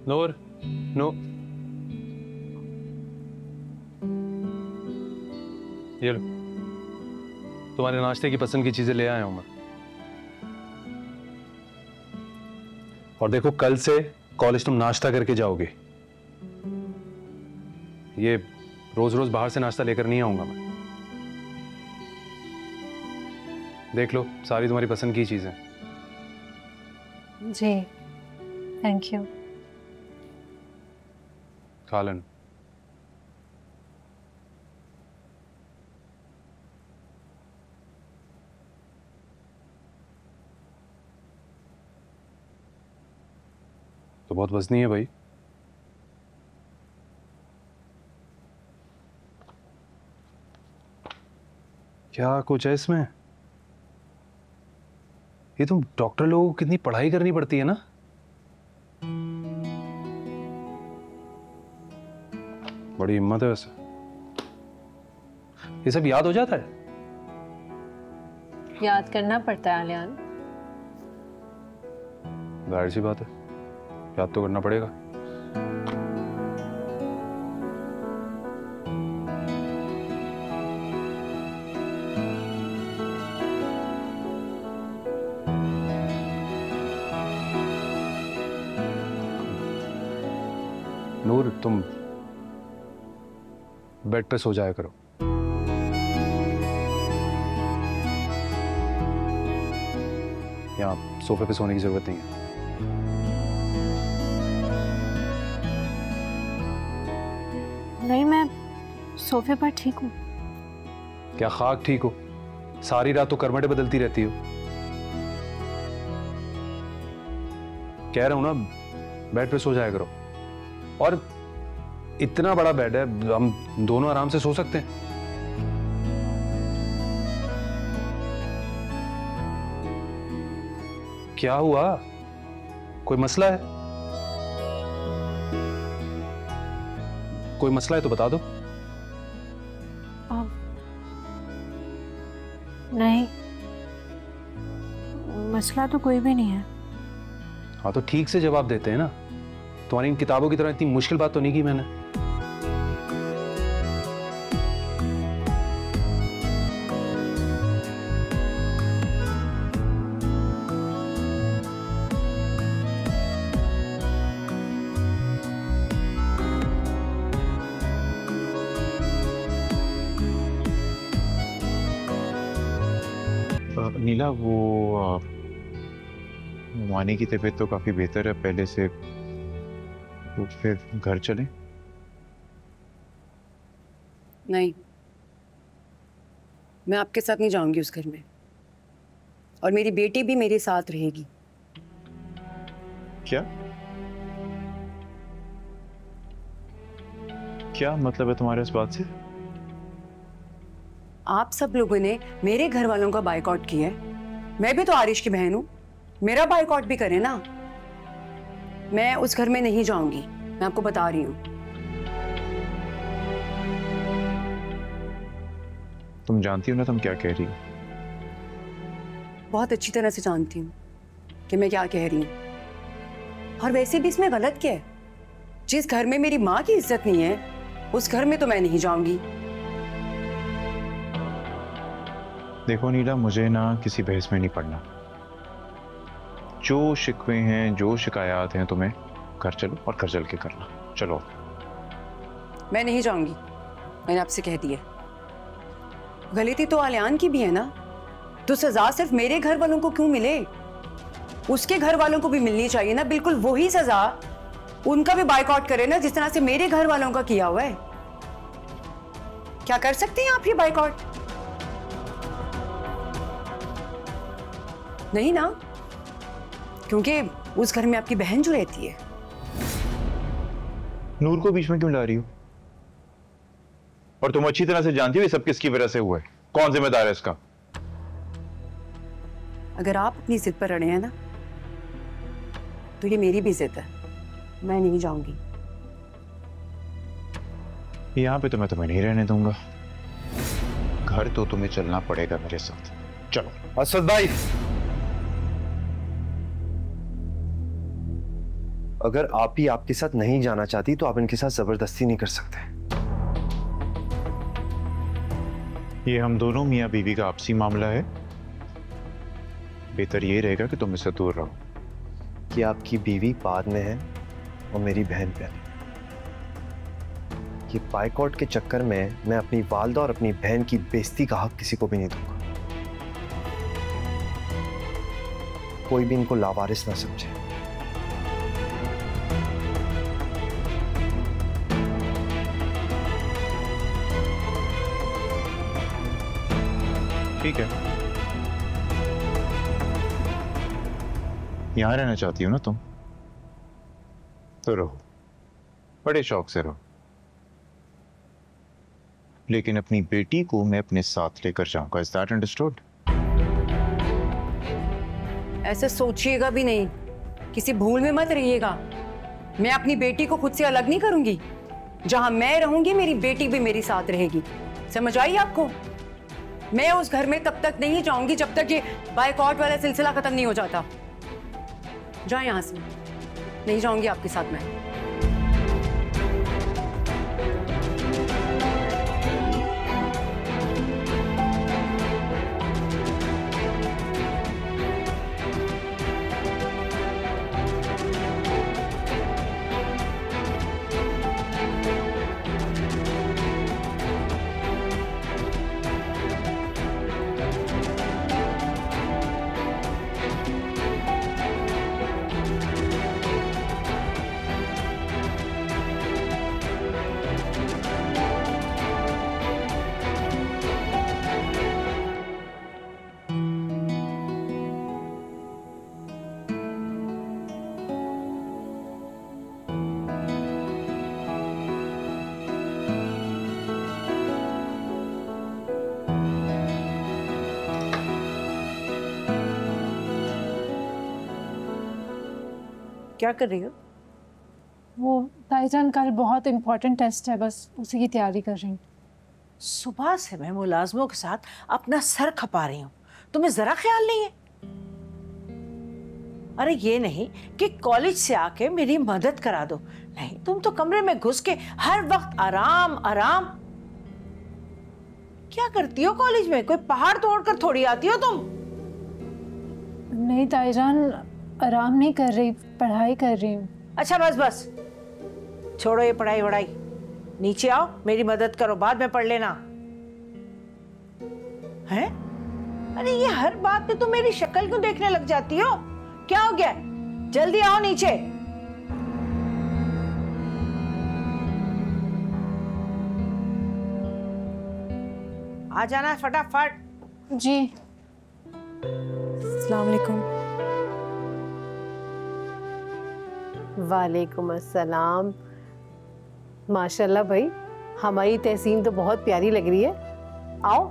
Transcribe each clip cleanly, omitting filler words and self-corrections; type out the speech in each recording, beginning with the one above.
नूर, no, ये लो, तुम्हारे नाश्ते की पसंद की चीजें ले आया हूं मैं। और देखो, कल से कॉलेज तुम नाश्ता करके जाओगे। ये रोज रोज बाहर से नाश्ता लेकर नहीं आऊंगा मैं। देख लो, सारी तुम्हारी पसंद की चीजें। जी, थैंक यू। खा लेना। तो बहुत वजनी है भाई। क्या कुछ है इसमें? ये तुम डॉक्टर लोगों को कितनी पढ़ाई करनी पड़ती है ना। बड़ी हिम्मत है वैसे। ये सब याद हो जाता है? याद करना पड़ता है आलियान। जाहिर सी बात है, याद तो करना पड़ेगा। नूर, तुम बेड पे सो जाया करो। यहाँ सोफे पे सोने की जरूरत नहीं है। नहीं, मैं सोफे पर ठीक हूँ। क्या खाक ठीक हो? सारी रात तो करवटें बदलती रहती हो। कह रहा हूं ना, बेड पे सो जाया करो। और इतना बड़ा बेड है, हम दोनों आराम से सो सकते हैं। क्या हुआ? कोई मसला है? कोई मसला है तो बता दो। नहीं, मसला तो कोई भी नहीं है। हाँ, तो ठीक से जवाब देते हैं ना। तुम्हारी इन किताबों की तरह इतनी मुश्किल बात तो नहीं की मैंने। नीला, वो मानी की तबीयत तो काफी बेहतर है पहले से, तो फिर घर चलें? नहीं, मैं आपके साथ नहीं जाऊंगी उस घर में, और मेरी बेटी भी मेरे साथ रहेगी। क्या क्या मतलब है तुम्हारे इस बात से? आप सब लोगों ने मेरे घर वालों का बायकॉट किया है, मैं भी तो आरिश की बहन हूं, मेरा बायकॉट भी करें ना। मैं उस घर में नहीं जाऊंगी, मैं आपको बता रही हूं। तुम जानती हो ना तुम क्या कह रही हो? बहुत अच्छी तरह से जानती हूँ कि मैं क्या कह रही हूँ। और वैसे भी इसमें गलत क्या है? जिस घर में मेरी माँ की इज्जत नहीं है, उस घर में तो मैं नहीं जाऊंगी। देखो नीला, मुझे ना किसी बहस में नहीं पड़ना। जो शिकवे हैं, जो शिकायत हैं, तुम्हें घर चलो और घर चल के करना। चलो। मैं नहीं जाऊंगी, मैंने आपसे कह दिया। गलती तो आलियान की भी है ना, तो सजा सिर्फ मेरे घर वालों को क्यों मिले? उसके घर वालों को भी मिलनी चाहिए ना, बिल्कुल वही सजा उनका भी बायकॉट करे ना, जिस तरह से मेरे घर वालों का किया हुआ है। क्या कर सकते हैं आप ये बायकॉट? नहीं ना, क्योंकि उस घर में आपकी बहन जो रहती है। नूर को बीच में क्यों ला रही हो? और तुम अच्छी तरह से जानती हो ये सब किसकी वजह से हुआ है, कौन जिम्मेदार है इसका? अगर आप अपनी जिद पर अड़े हैं ना, तो ये मेरी भी जिद है, मैं नहीं जाऊंगी। यहां पे तो मैं तुम्हें नहीं रहने दूंगा। घर तो तुम्हें चलना पड़ेगा मेरे साथ। चलो। असद भाई, अगर आप ही आपके साथ नहीं जाना चाहती तो आप इनके साथ जबरदस्ती नहीं कर सकते। ये हम दोनों मियाँ बीवी का आपसी मामला है। बेहतर ये रहेगा कि तुम इससे दूर रहो। कि आपकी बीवी बाद में है और मेरी बहन पहले। ये बाइकआउट के चक्कर में मैं अपनी वालदा और अपनी बहन की बेइज्जती का हक किसी को भी नहीं दूंगा। कोई भी इनको लावारिस ना समझे। ठीक है, यहां रहना चाहती हो ना तुम, तो रहो, बड़े शौक से रहो। लेकिन अपनी बेटी को मैं अपने साथ लेकर जाऊंगा। Is that understood? ऐसे सोचिएगा भी नहीं, किसी भूल में मत रहिएगा। मैं अपनी बेटी को खुद से अलग नहीं करूंगी। जहां मैं रहूंगी मेरी बेटी भी मेरे साथ रहेगी। समझ आई आपको? मैं उस घर में तब तक नहीं जाऊंगी जब तक ये बाइकआउट वाला सिलसिला खत्म नहीं हो जाता। जाए यहां से, नहीं जाऊंगी आपके साथ मैं। क्या कर रही हो? वो ताईजान कल बहुत इम्पोर्टेंट टेस्ट है, बस उसी की तैयारी कर रही हूँ। सुबह से मैं मुलाजमों के साथ अपना सर खपा रही हूँ, तुम्हें जरा ख्याल नहीं है? अरे ये नहीं कि कॉलेज से आके मेरी मदद करा दो, नहीं, तुम तो कमरे में घुस के हर वक्त आराम आराम। क्या करती हो कॉलेज में? कोई पहाड़ तोड़कर थोड़ी आती हो तुम। नहीं ताईजान, आराम नहीं कर रही, पढ़ाई कर रही हूँ। अच्छा बस बस, छोड़ो ये पढ़ाई वढ़ाई, नीचे आओ, मेरी मदद करो, बाद में पढ़ लेना। हैं? अरे ये हर बात पे तुम मेरी शक्ल क्यों देखने लग जाती हो? क्या हो गया? जल्दी आओ नीचे। आ जाना है फटाफट। जी। अस्सलाम वालेकुम। वालेकुम अस्सलाम। माशाल्लाह भाई, हमारी तहसीन तो बहुत प्यारी लग रही है। आओ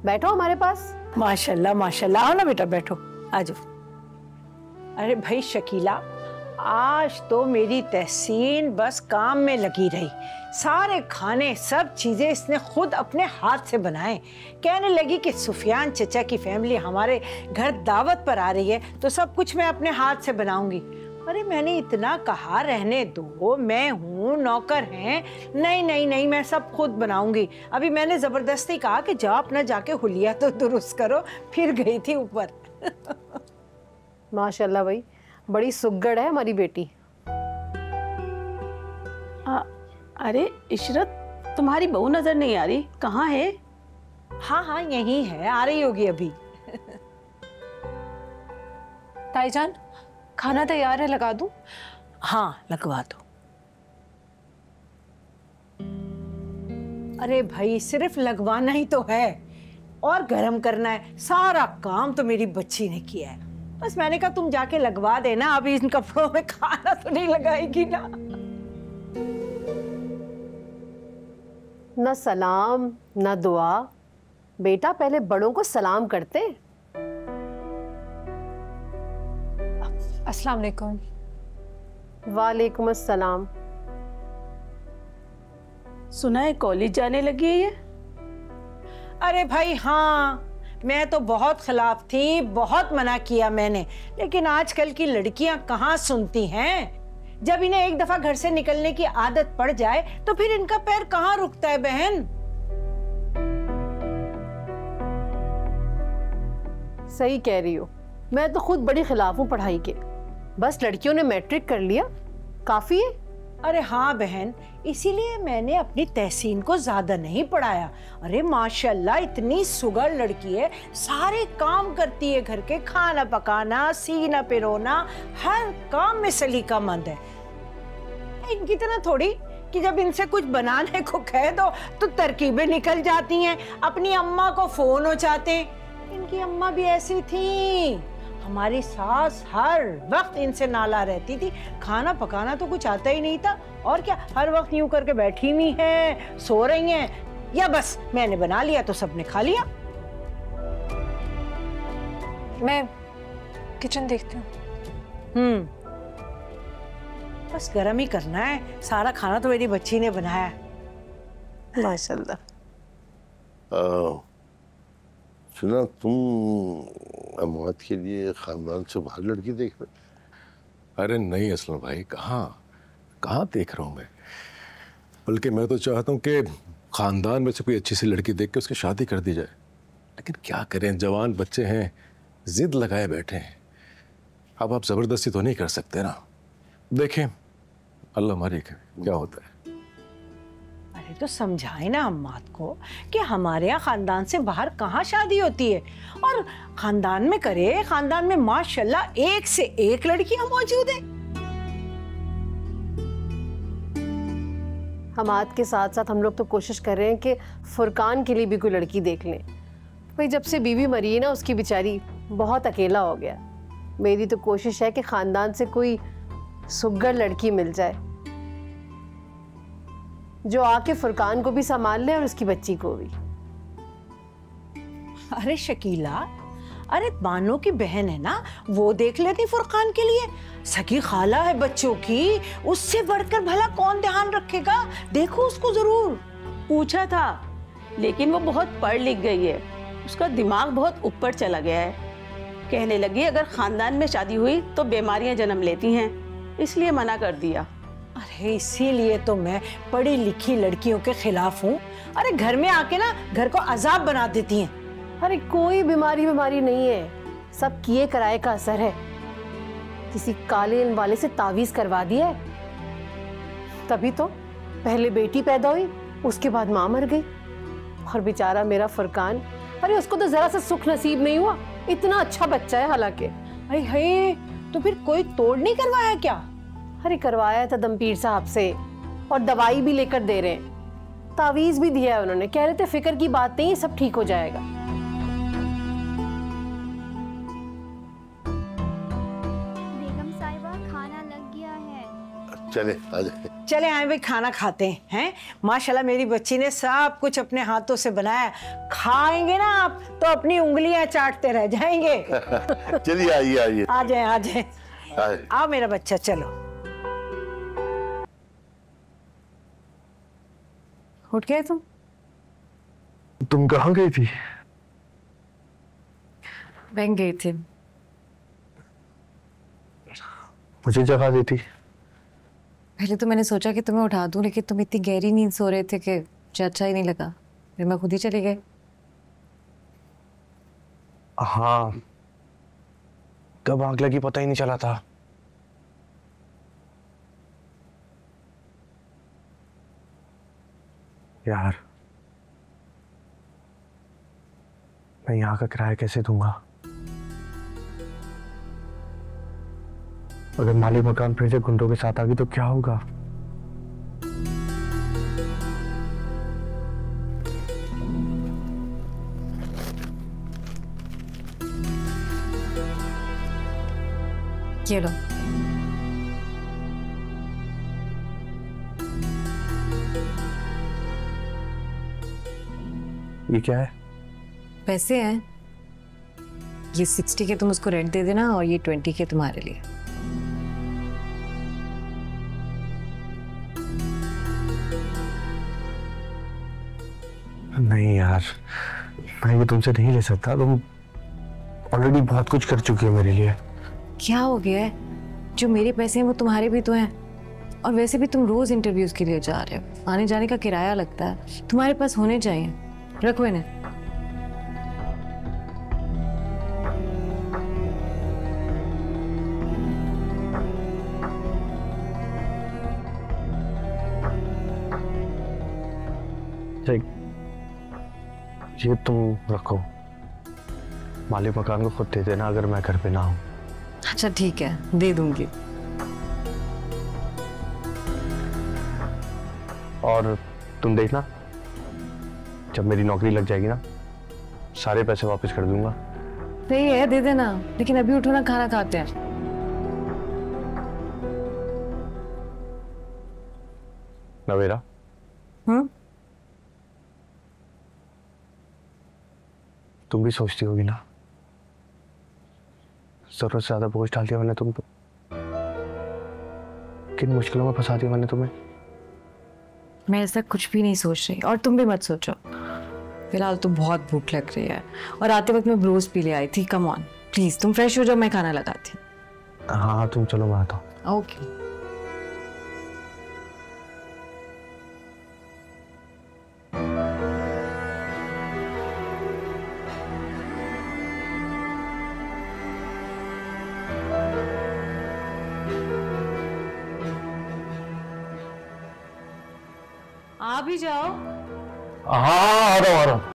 बैठो हमारे पास। माशाल्लाह माशाल्लाह, आओ ना बेटा बैठो, आ जाओ। अरे भाई शकीला, आज तो मेरी तहसीन बस काम में लगी रही। सारे खाने सब चीजें इसने खुद अपने हाथ से बनाए। कहने लगी कि सुफियान चचा की फैमिली हमारे घर दावत पर आ रही है तो सब कुछ मैं अपने हाथ से बनाऊंगी। अरे मैंने इतना कहा रहने दो, मैं हूँ, नौकर हैं। नहीं नहीं नहीं, मैं सब खुद बनाऊंगी। अभी मैंने जबरदस्ती कहा कि जाओ अपना जाके हुलिया तो दुरुस्त करो, फिर गई थी ऊपर। माशाल्लाह भाई, बड़ी सुग्गड़ है हमारी बेटी। अरे इशरत, तुम्हारी बहू नजर नहीं आ रही, कहाँ है? हाँ हाँ यही है, आ रही होगी अभी। ताईजान, खाना तैयार है, लगा दूं? हाँ लगवा दो। अरे भाई सिर्फ लगवाना ही तो है और गरम करना है, सारा काम तो मेरी बच्ची ने किया है। बस मैंने कहा तुम जाके लगवा देना, अभी इन कपड़ों में खाना तो नहीं लगाएगी ना। न सलाम न दुआ, बेटा पहले बड़ों को सलाम करते। अस्सलाम वालेकुम। वालेकुम अस्सलाम। सुना है कॉलेज जाने लगी है ये? अरे भाई हाँ, मैं तो बहुत खिलाफ थी, बहुत मना किया मैंने, लेकिन आजकल की लड़कियां कहाँ सुनती हैं। जब इन्हें एक दफा घर से निकलने की आदत पड़ जाए तो फिर इनका पैर कहाँ रुकता है बहन। सही कह रही हो, मैं तो खुद बड़ी खिलाफ हूँ पढ़ाई के। बस लड़कियों ने मैट्रिक कर लिया काफी है। अरे हाँ बहन, इसीलिए मैंने अपनी तहसीन को ज्यादा नहीं पढ़ाया। अरे माशाल्लाह इतनी सुगर लड़की है, सारे काम करती है, घर के खाना पकाना, सीना पिरोना, हर काम में सलीकामंद है। इनकी तरह थोड़ी कि जब इनसे कुछ बनाने को कह दो तो तरकीबें निकल जाती हैं, अपनी अम्मा को फोन हो जाते। इनकी अम्मा भी ऐसी थी, हमारी सास हर वक्त इनसे नाला रहती थी, खाना पकाना तो कुछ आता ही नहीं था। और क्या, हर वक्त यूं करके बैठी हुई हैं, सो रही हैं, या बस मैंने बना लिया तो सबने खा लिया। मैं किचन देखती हूँ। बस गरम ही करना है, सारा खाना तो मेरी बच्ची ने बनाया है। माशाल्लाह। सुना तुम अमवात के लिए खानदान से बाहर लड़की देख रहे? अरे नहीं असलम भाई, कहाँ देख रहा हूँ मैं। बल्कि मैं तो चाहता हूँ कि खानदान में से कोई अच्छी सी लड़की देख के उसकी शादी कर दी जाए। लेकिन क्या करें, जवान बच्चे हैं, जिद लगाए बैठे हैं। अब आप जबरदस्ती तो नहीं कर सकते ना। देखें अल्लाह मालिक है क्या होता है। अरे तो समझाए ना अम्मात को कि हमारे यहाँ खानदान से बाहर कहाँ शादी होती है, और खानदान में करे। खानदान में माशाल्लाह एक से एक लड़कियां मौजूद हैं। हमाद के साथ साथ हम लोग तो कोशिश कर रहे हैं कि फुरकान के लिए भी कोई लड़की देख लें। भाई जब से बीवी मरी है ना, उसकी बेचारी बहुत अकेला हो गया। मेरी तो कोशिश है कि खानदान से कोई सुग्गर लड़की मिल जाए जो आके फुरकान को भी संभाल ले और उसकी बच्ची को भी। अरे शकीला, अरे बानो की बहन है ना, वो देख लेती फुरकान के लिए। सगी खाला है बच्चों की, उससे बढ़कर भला कौन ध्यान रखेगा। देखो उसको जरूर। पूछा था, लेकिन वो बहुत पढ़ लिख गई है, उसका दिमाग बहुत ऊपर चला गया है। कहने लगी अगर खानदान में शादी हुई तो बीमारियां जन्म लेती हैं, इसलिए मना कर दिया। अरे इसीलिए तो मैं पढ़ी लिखी लड़कियों के खिलाफ हूँ। अरे घर में आके ना घर को अजाब बना देती हैं। अरे कोई बीमारी नहीं है, सब किए कराए का असर है। किसी काले वाले से तावीज करवा दिया है, तभी तो पहले बेटी पैदा हुई, उसके बाद माँ मर गई। और बेचारा मेरा फुरकान, अरे उसको तो जरा सा सुख नसीब नहीं हुआ। इतना अच्छा बच्चा है हालांकि। अरे हे, तो फिर कोई तोड़ नहीं करवाया क्या? अरे करवाया था दमपीर साहब से, और दवाई भी लेकर दे रहे हैं, तावीज भी दिया है उन्होंने। कह रहे थे फिक्र की बात नहीं, सब ठीक हो जाएगा। बेगम साहिबा खाना लग गया है। चले आ जाए। चले आए भाई, खाना खाते हैं। माशाल्लाह मेरी बच्ची ने सब कुछ अपने हाथों से बनाया। खाएंगे ना आप तो अपनी उंगलियां चाटते रह जाएंगे। चलिए आइए आइए। आ जाए आओ मेरा बच्चा, चलो। उठ गए तुम कहाँ गई थी? बैंक गई थी। मुझे जगा देती। पहले तो मैंने सोचा कि तुम्हें उठा दूं, लेकिन तुम इतनी गहरी नींद सो रहे थे कि मुझे अच्छा ही नहीं लगा, फिर मैं खुद ही चली गई। हाँ, कब आग लगी पता ही नहीं चला था। यार, मैं यहाँ का किराया कैसे दूंगा? अगर मालिक मकान फिर से गुंडों के साथ आ गई तो क्या होगा? ये लो। ये क्या है? पैसे हैं, ये 60 के तुम उसको रेंट दे देना और ये 20 के तुम्हारे लिए। नहीं यार, मैं ये तुमसे नहीं ले सकता। तुम ऑलरेडी बहुत कुछ कर चुकी हो मेरे लिए। क्या हो गया है? जो मेरे पैसे हैं वो तुम्हारे भी तो हैं। और वैसे भी तुम रोज इंटरव्यूज के लिए जा रहे हो, आने जाने का किराया लगता है, तुम्हारे पास होने चाहिए। रखो इन्हें। ठीक, ये तुम रखो, मालिक मकान को खुद दे देना अगर मैं घर पे ना हूं। अच्छा ठीक है, दे दूंगी। और तुम देखना, जब मेरी नौकरी लग जाएगी ना, सारे पैसे वापस कर दूंगा। सही है, दे देना, लेकिन अभी उठो ना, खाना खाते हैं। नवेरा, तुम भी सोचती होगी ना, जरूरत से ज्यादा बोझ डाल दिया मैंने तुम पे, किन मुश्किलों में फंसा दिया मैंने तुम्हें। मैं ऐसा कुछ भी नहीं सोच रही, और तुम भी मत सोचो। फिलहाल तो बहुत भूख लग रही है, और आते वक्त मैं ब्रोस्ट पी ले आई थी। कम ऑन प्लीज, तुम फ्रेश हो जाओ, मैं खाना लगाती हूँ। हाँ तुम चलो, मैं आता हूँ। ओके। आ भी जाओ। हाँ आ रहा हूँ।